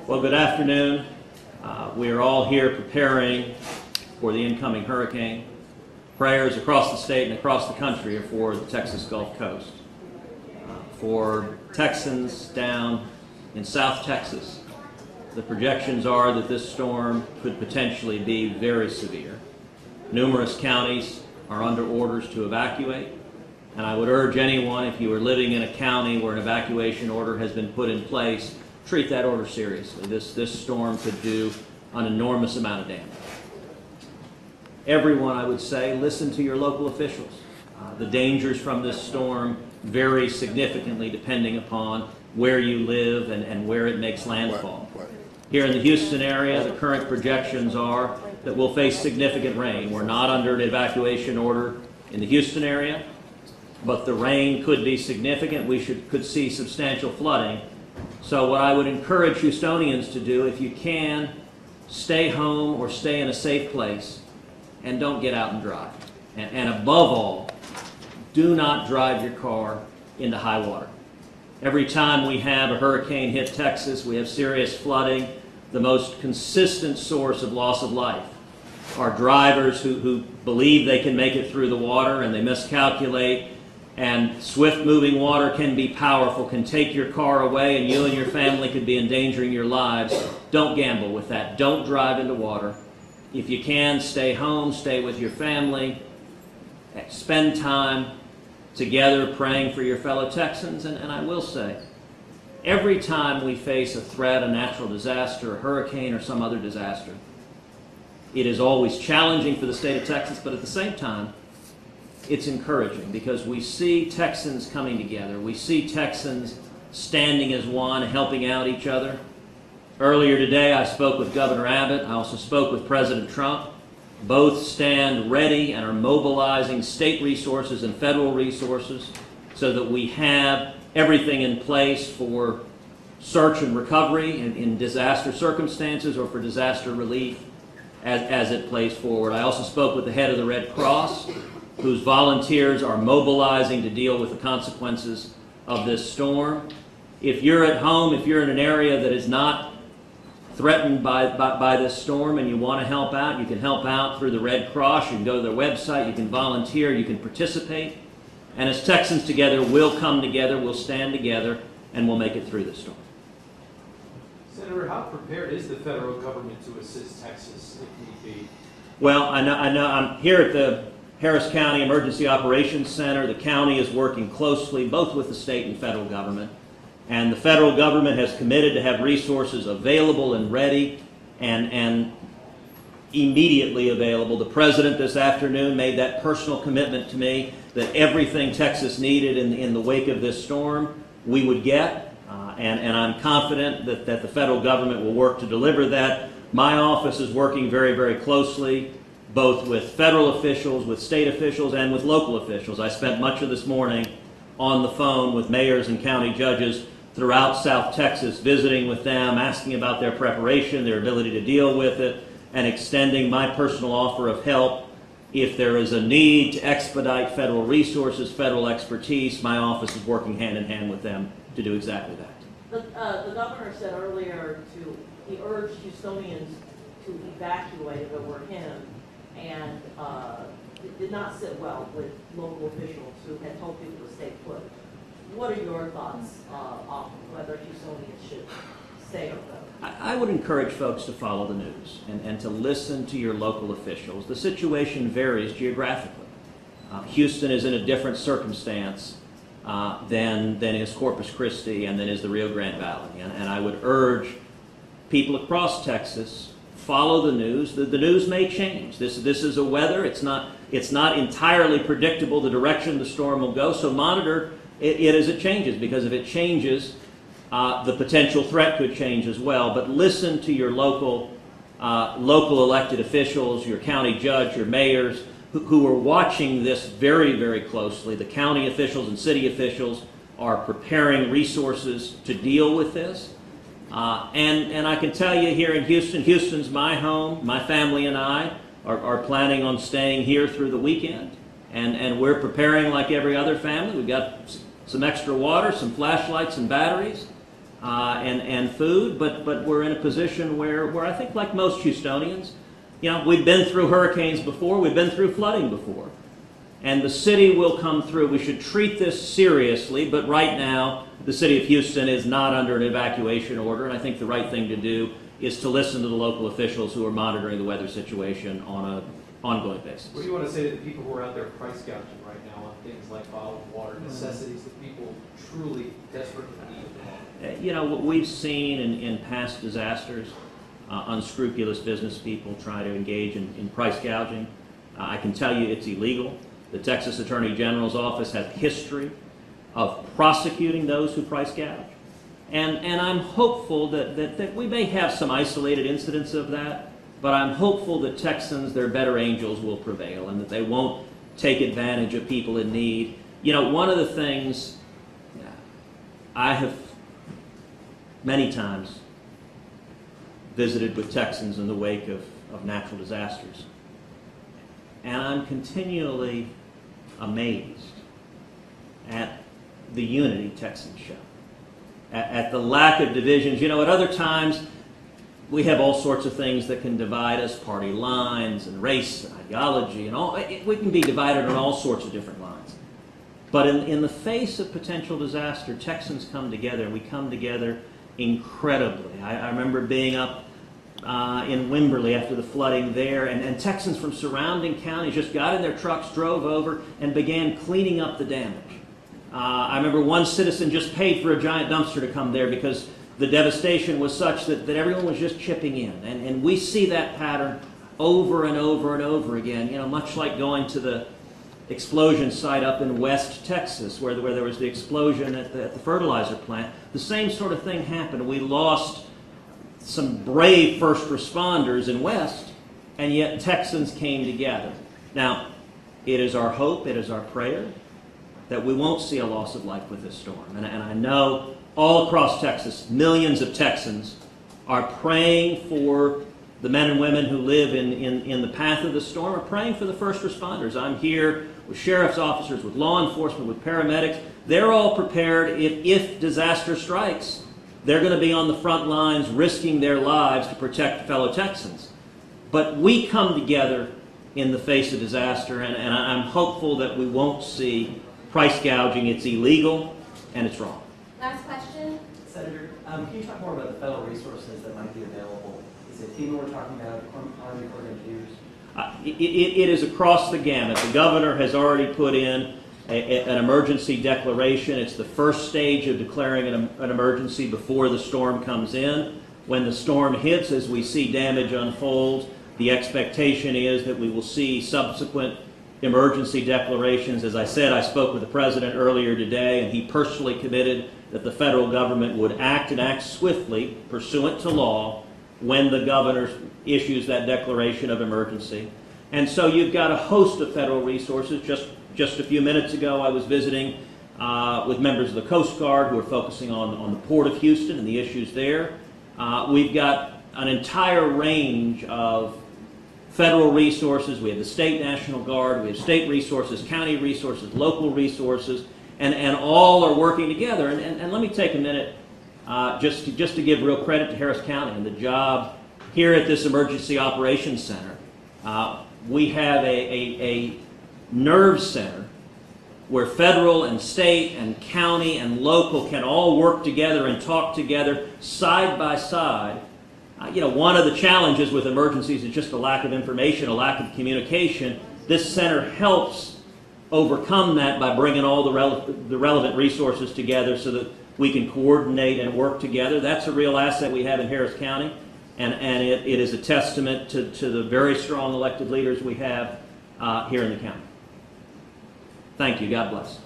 Well, good afternoon. We are all here preparing for the incoming hurricane. Prayers across the state and across the country are for the Texas Gulf Coast. For Texans down in South Texas, the projections are that this storm could potentially be very severe. Numerous counties are under orders to evacuate, and I would urge anyone, if you are living in a county where an evacuation order has been put in place, treat that order seriously. This storm could do an enormous amount of damage. Everyone, I would say, listen to your local officials. The dangers from this storm vary significantly depending upon where you live and where it makes landfall. Here in the Houston area, the current projections are that we'll face significant rain. We're not under an evacuation order in the Houston area, but the rain could be significant. We could see substantial flooding. So what I would encourage Houstonians to do, if you can, stay home or stay in a safe place and don't get out and drive. And above all, do not drive your car into high water. Every time we have a hurricane hit Texas, we have serious flooding. The most consistent source of loss of life are drivers who believe they can make it through the water and they miscalculate. And swift-moving water can be powerful, can take your car away, and you and your family could be endangering your lives. Don't gamble with that. Don't drive into water. If you can, stay home, stay with your family, spend time together praying for your fellow Texans. And I will say, every time we face a threat, a natural disaster, a hurricane, or some other disaster, it is always challenging for the state of Texas, but at the same time, it's encouraging because we see Texans coming together. We see Texans standing as one, helping out each other. Earlier today, I spoke with Governor Abbott. I also spoke with President Trump. Both stand ready and are mobilizing state resources and federal resources so that we have everything in place for search and recovery in disaster circumstances or for disaster relief as it plays forward. I also spoke with the head of the Red Cross, whose volunteers are mobilizing to deal with the consequences of this storm. If you're at home, if you're in an area that is not threatened by this storm and you want to help out, you can help out through the Red Cross. You can go to their website, you can volunteer, you can participate. And as Texans together, we'll come together, we'll stand together, and we'll make it through this storm. Senator, how prepared is the federal government to assist Texas if need be? Well, I know I'm here at the Harris County Emergency Operations Center. The county is working closely both with the state and federal government. And the federal government has committed to have resources available and ready and immediately available. The President this afternoon made that personal commitment to me that everything Texas needed in the wake of this storm we would get. And I'm confident that the federal government will work to deliver that. My office is working very, very closely both with federal officials, with state officials, and with local officials. I spent much of this morning on the phone with mayors and county judges throughout South Texas, visiting with them, asking about their preparation, their ability to deal with it, and extending my personal offer of help. If there is a need to expedite federal resources, federal expertise, my office is working hand in hand with them to do exactly that. The governor said earlier he urged Houstonians to evacuate if it were him, and it did not sit well with local officials who had told people to stay put. What are your thoughts on whether Houstonians should stay or go? I would encourage folks to follow the news and to listen to your local officials. The situation varies geographically. Houston is in a different circumstance than is Corpus Christi and than is the Rio Grande Valley. And I would urge people across Texas, follow the news. The news may change. This is a weather. It's not entirely predictable the direction the storm will go. So monitor it as it changes, because if it changes, the potential threat could change as well. But listen to your local elected officials, your county judge, your mayors, who are watching this very, very closely. The county officials and city officials are preparing resources to deal with this. And I can tell you here in Houston, Houston's my home. My family and I are planning on staying here through the weekend. And we're preparing like every other family. We've got some extra water, some flashlights and batteries. and food, but we're in a position where I think, like most Houstonians, you know, we've been through hurricanes before, we've been through flooding before, and the city will come through. We should treat this seriously, but right now the city of Houston is not under an evacuation order, and I think the right thing to do is to listen to the local officials who are monitoring the weather situation on an ongoing basis. What do you want to say to the people who are out there price gouging right now on things like bottled water, necessities that people truly desperately need? You know, what we've seen in past disasters, unscrupulous business people try to engage in price gouging. I can tell you it's illegal. The Texas Attorney General's office has a history of prosecuting those who price gouge. And I'm hopeful that we may have some isolated incidents of that, but I'm hopeful that Texans, their better angels, will prevail and that they won't take advantage of people in need. You know, one of the things I have many times visited with Texans in the wake of natural disasters, and I'm continually amazed at the unity Texans show, at the lack of divisions. You know, at other times we have all sorts of things that can divide us, party lines and race and ideology and all. We can be divided on all sorts of different lines. But in the face of potential disaster, Texans come together, and we come together incredibly. I remember being up in Wimberley after the flooding there, and Texans from surrounding counties just got in their trucks, drove over, and began cleaning up the damage. I remember one citizen just paid for a giant dumpster to come there because the devastation was such that everyone was just chipping in. And we see that pattern over and over and over again, you know, much like going to the explosion site up in West Texas where there was the explosion at the fertilizer plant. The same sort of thing happened. We lost some brave first responders in West, and yet Texans came together. Now, it is our hope, it is our prayer that we won't see a loss of life with this storm. And I know all across Texas, millions of Texans are praying for the men and women who live in the path of the storm, are praying for the first responders. I'm here with sheriff's officers, with law enforcement, with paramedics. They're all prepared. If disaster strikes, they're going to be on the front lines risking their lives to protect fellow Texans. But we come together in the face of disaster, and I'm hopeful that we won't see price gouging. It's illegal, and it's wrong. Last question. Senator, can you talk more about the federal resources that might be available? Is it FEMA we're talking about, Army Corps of Engineers? It is across the gamut. The governor has already put in an emergency declaration. It's the first stage of declaring an emergency before the storm comes in. When the storm hits, as we see damage unfold, the expectation is that we will see subsequent emergency declarations. As I said, I spoke with the president earlier today, and he personally committed that the federal government would act and act swiftly, pursuant to law, when the governor issues that declaration of emergency. And so you've got a host of federal resources. Just a few minutes ago, I was visiting with members of the Coast Guard who are focusing on the Port of Houston and the issues there. We've got an entire range of federal resources. We have the State National Guard, we have state resources, county resources, local resources, and all are working together. And let me take a minute just to give real credit to Harris County and the job here at this Emergency Operations Center. We have a nerve center where federal and state and county and local can all work together and talk together side by side. You know, one of the challenges with emergencies is just a lack of information, a lack of communication. This center helps overcome that by bringing all the relevant resources together so that we can coordinate and work together. That's a real asset we have in Harris County, and it is a testament to the very strong elected leaders we have here in the county. Thank you. God bless.